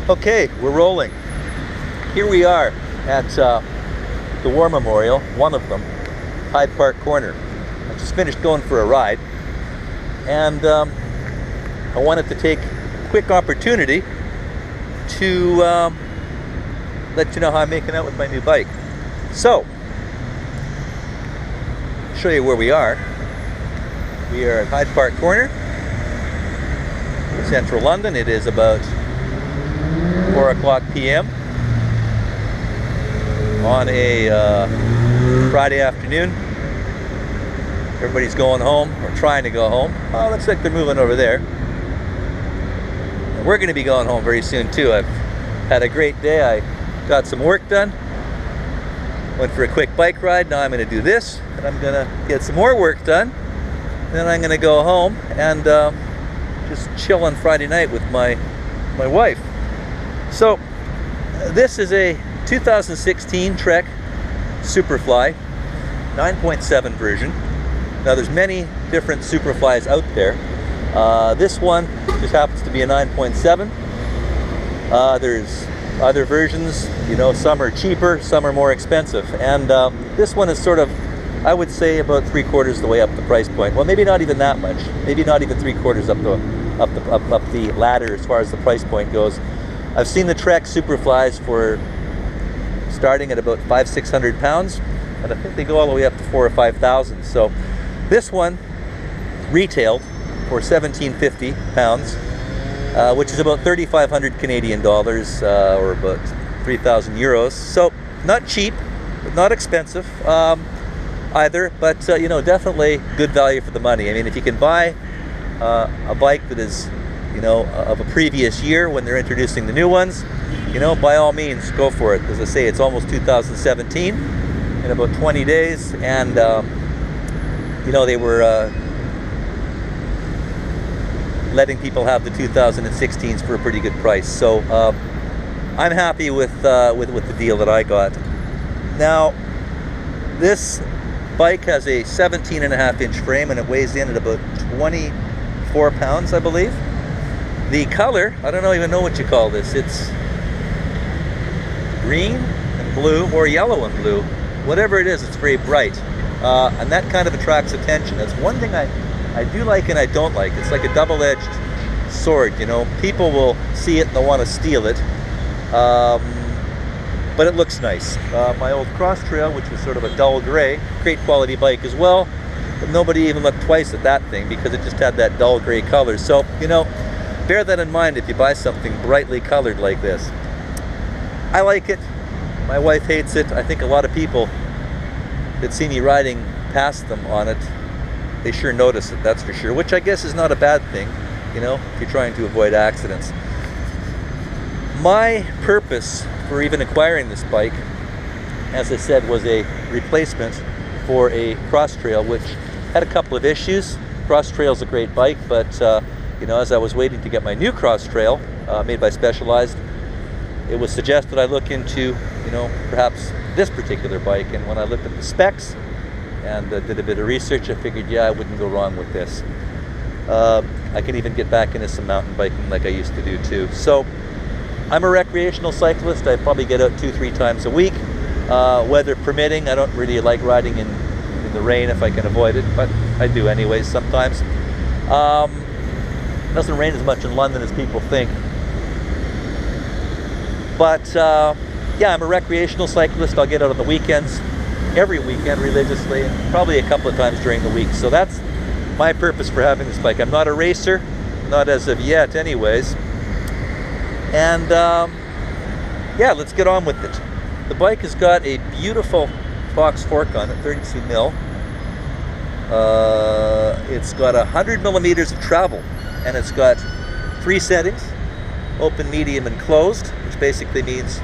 Okay, we're rolling. Here we are at the War Memorial, one of them, Hyde Park Corner. I just finished going for a ride, and I wanted to take a quick opportunity to let you know how I'm making out with my new bike. So, I'll show you where we are. We are at Hyde Park Corner, central London. It is about 4 o'clock p.m. on a Friday afternoon. Everybody's going home, or trying to go home. Oh, looks like they're moving over there. And we're going to be going home very soon too. I've had a great day. I got some work done. Went for a quick bike ride. Now I'm going to do this, and I'm going to get some more work done. Then I'm going to go home and just chill on Friday night with my wife. So this is a 2016 Trek SuperFly 9.7 version. Now there's many different SuperFlies out there. This one just happens to be a 9.7. There's other versions, you know, some are cheaper, some are more expensive. And this one is sort of, I would say, about 3/4 the way up the price point. Well, maybe not even that much. Maybe not even 3/4 up the ladder as far as the price point goes. I've seen the Trek SuperFlies for starting at about £500-600, and I think they go all the way up to 4,000 or 5,000. So this one retailed for £1,750, which is about 3,500 Canadian dollars, or about 3,000 euros. So not cheap, but not expensive either. But you know, definitely good value for the money. I mean, if you can buy a bike that is, you know, of a previous year when they're introducing the new ones, you know, by all means, go for it. As I say, it's almost 2017 in about 20 days, and you know, they were letting people have the 2016s for a pretty good price. So I'm happy with the deal that I got. Now, this bike has a 17.5-inch frame, and it weighs in at about 24 pounds, I believe. The color, I don't even know what you call this. It's green and blue, or yellow and blue. Whatever it is, it's very bright. And that kind of attracts attention. That's one thing I do like and I don't like. It's like a double-edged sword, you know. People will see it and they'll want to steal it. But it looks nice. My old Cross Trail, which was sort of a dull gray, great quality bike as well. But nobody even looked twice at that thing because it just had that dull gray color. So, you know, bear that in mind if you buy something brightly colored like this. I like it. My wife hates it. I think a lot of people that see me riding past them on it, they sure notice it, that's for sure, which I guess is not a bad thing, you know, if you're trying to avoid accidents. My purpose for even acquiring this bike, as I said, was a replacement for a Cross Trail, which had a couple of issues. Cross Trail's a great bike, but you know, as I was waiting to get my new Cross Trail made by Specialized, it was suggested I look into, you know, perhaps this particular bike. And when I looked at the specs and did a bit of research, I figured, yeah, I wouldn't go wrong with this. I can even get back into some mountain biking like I used to do too. So I'm a recreational cyclist. I probably get out 2-3 times a week, weather permitting. I don't really like riding in the rain if I can avoid it, but I do anyways sometimes. It doesn't rain as much in London as people think. But yeah, I'm a recreational cyclist. I'll get out on the weekends, every weekend religiously, and probably a couple of times during the week. So that's my purpose for having this bike. I'm not a racer, not as of yet anyways. And yeah, let's get on with it. The bike has got a beautiful Fox fork on it, 32 mil. It's got 100 millimeters of travel, and it's got 3 settings: open, medium, and closed, which basically means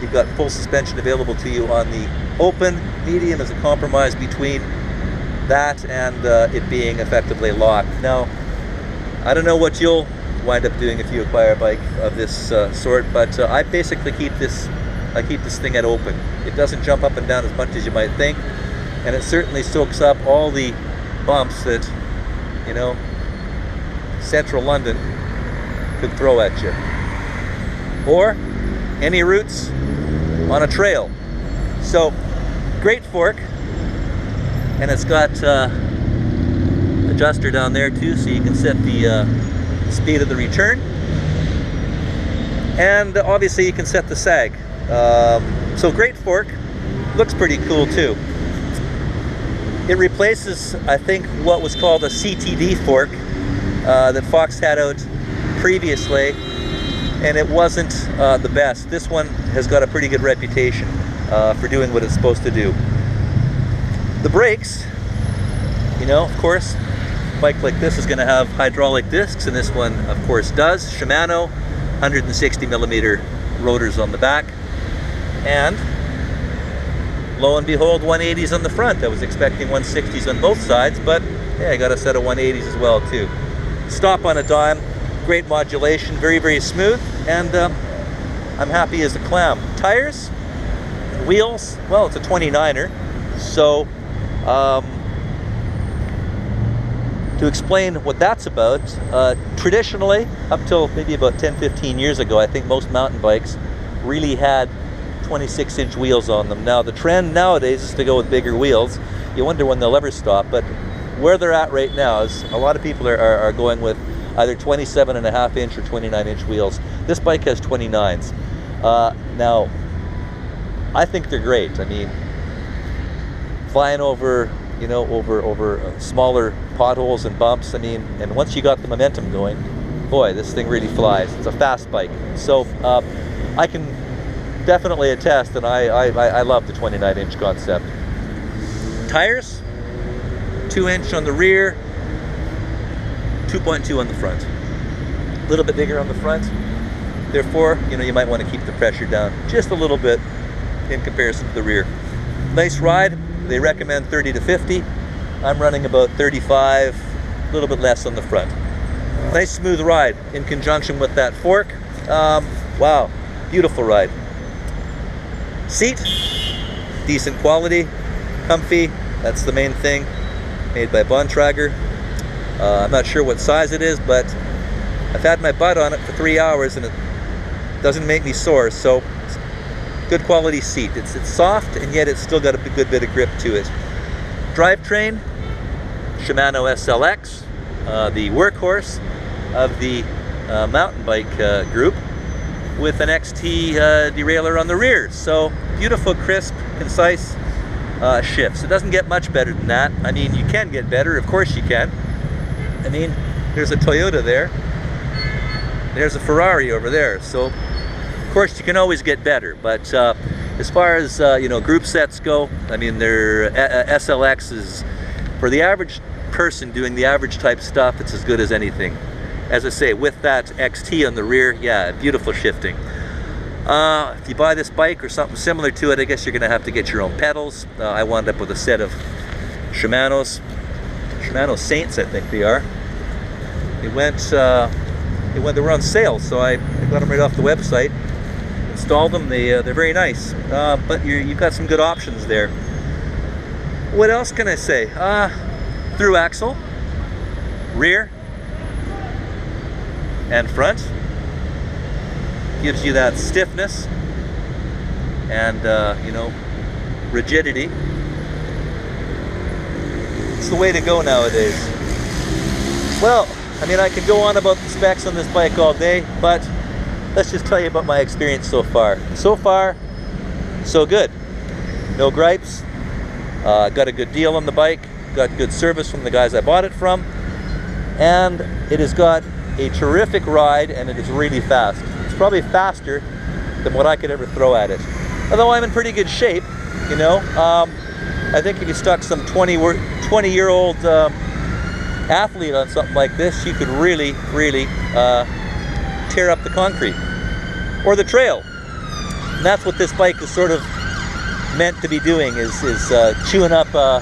you've got full suspension available to you on the open. Medium is a compromise between that and it being effectively locked. Now, I don't know what you'll wind up doing if you acquire a bike of this sort, but I basically keep this thing at open. It doesn't jump up and down as much as you might think, and it certainly soaks up all the bumps that, you know, central London could throw at you. or any roots on a trail. So great fork, and it's got adjuster down there too, so you can set the speed of the return, and obviously you can set the sag. So great fork, looks pretty cool too. It replaces, I think, what was called a CTD fork that Fox had out previously, and it wasn't the best. This one has got a pretty good reputation for doing what it's supposed to do. The brakes, you know, of course, a bike like this is going to have hydraulic discs, and this one, of course, does. Shimano, 160mm rotors on the back, and lo and behold, 180s on the front. I was expecting 160s on both sides, but yeah, I got a set of 180s as well too. Stop on a dime, great modulation, very, very smooth, and I'm happy as a clam. Tires, wheels, well, it's a 29er, so to explain what that's about, traditionally, up till maybe about 10-15 years ago, I think most mountain bikes really had 26-inch wheels on them. Now the trend nowadays is to go with bigger wheels. You wonder when they'll ever stop, but where they're at right now is a lot of people are going with either 27.5-inch or 29-inch wheels. This bike has 29s. Now, I think they're great. I mean, flying over, you know, over smaller potholes and bumps, I mean, and once you got the momentum going, boy, this thing really flies. It's a fast bike. So I can definitely attest, and I love the 29-inch concept. Tires, 2-inch on the rear, 2.2 on the front. A little bit bigger on the front. Therefore, you know, you might want to keep the pressure down just a little bit in comparison to the rear. Nice ride. They recommend 30 to 50. I'm running about 35, a little bit less on the front. Nice smooth ride in conjunction with that fork. Wow, beautiful ride. Seat, decent quality, comfy, that's the main thing. Made by Bontrager. I'm not sure what size it is, but I've had my butt on it for 3 hours and it doesn't make me sore, so good quality seat. It's soft, and yet it's still got a good bit of grip to it. Drivetrain, Shimano SLX, the workhorse of the mountain bike group, with an XT derailleur on the rear. So beautiful, crisp, concise shifts. It doesn't get much better than that. I mean, you can get better, of course you can. I mean, there's a Toyota there, there's a Ferrari over there, so of course you can always get better. But as far as you know, group sets go, I mean, their SLX is, for the average person doing the average type stuff, it's as good as anything. As I say, with that XT on the rear, yeah, beautiful shifting. If you buy this bike or something similar to it, I guess you're going to have to get your own pedals. I wound up with a set of Shimano Saints, I think they are. They were on sale, so I got them right off the website. Installed them. They're very nice. But you've got some good options there. What else can I say? Through axle, rear, and front. Gives you that stiffness and you know, rigidity. It's the way to go nowadays. Well, I mean, I could go on about the specs on this bike all day, but let's just tell you about my experience so far. So far, so good. No gripes. Got a good deal on the bike. Got good service from the guys I bought it from. And it has got a terrific ride, and it is really fast. It's probably faster than what I could ever throw at it. Although I'm in pretty good shape, you know. I think if you stuck some 20-year-old athlete on something like this, you could really tear up the concrete or the trail. And that's what this bike is sort of meant to be doing, is chewing up a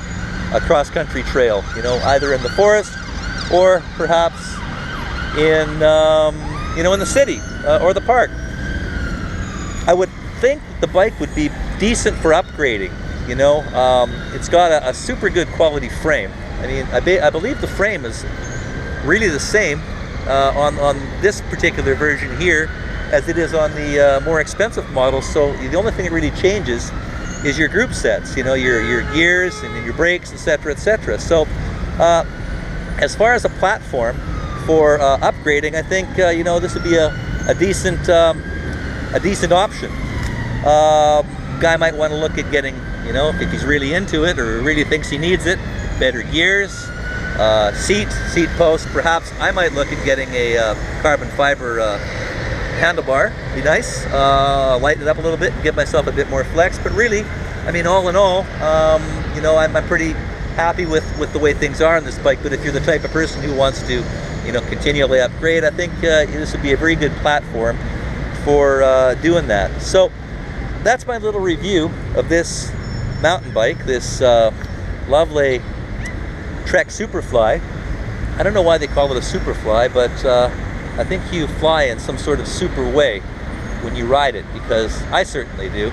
cross-country trail, you know, either in the forest or perhaps in you know, in the city or the park. I would think the bike would be decent for upgrading. You know, it's got a super good quality frame. I mean, I believe the frame is really the same on this particular version here as it is on the more expensive models. So the only thing that really changes is your group sets, you know, your gears and your brakes, etc., etc. So as far as a platform for upgrading, I think you know, this would be a decent option. Guy might want to look at getting, you know, if he's really into it or really thinks he needs it, better gears, seat post. Perhaps I might look at getting a carbon fiber handlebar. Be nice. Lighten it up a little bit and give myself a bit more flex. But really, I mean, all in all, you know, I'm pretty happy with the way things are on this bike. But if you're the type of person who wants to, you know, continually upgrade, I think this would be a very good platform for doing that. So that's my little review of this mountain bike, this lovely Trek SuperFly. I don't know why they call it a SuperFly, but I think you fly in some sort of super way when you ride it, because I certainly do,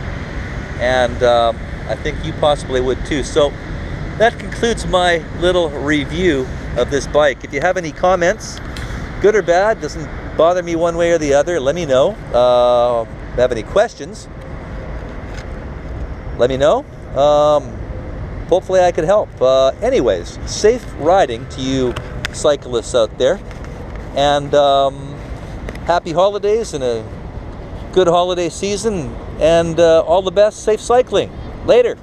and I think you possibly would too. So that concludes my little review of this bike. If you have any comments, good or bad, doesn't bother me one way or the other, let me know. If you have any questions, let me know. Hopefully I could help. Anyways, safe riding to you cyclists out there, and happy holidays and a good holiday season, and all the best. Safe cycling. Later.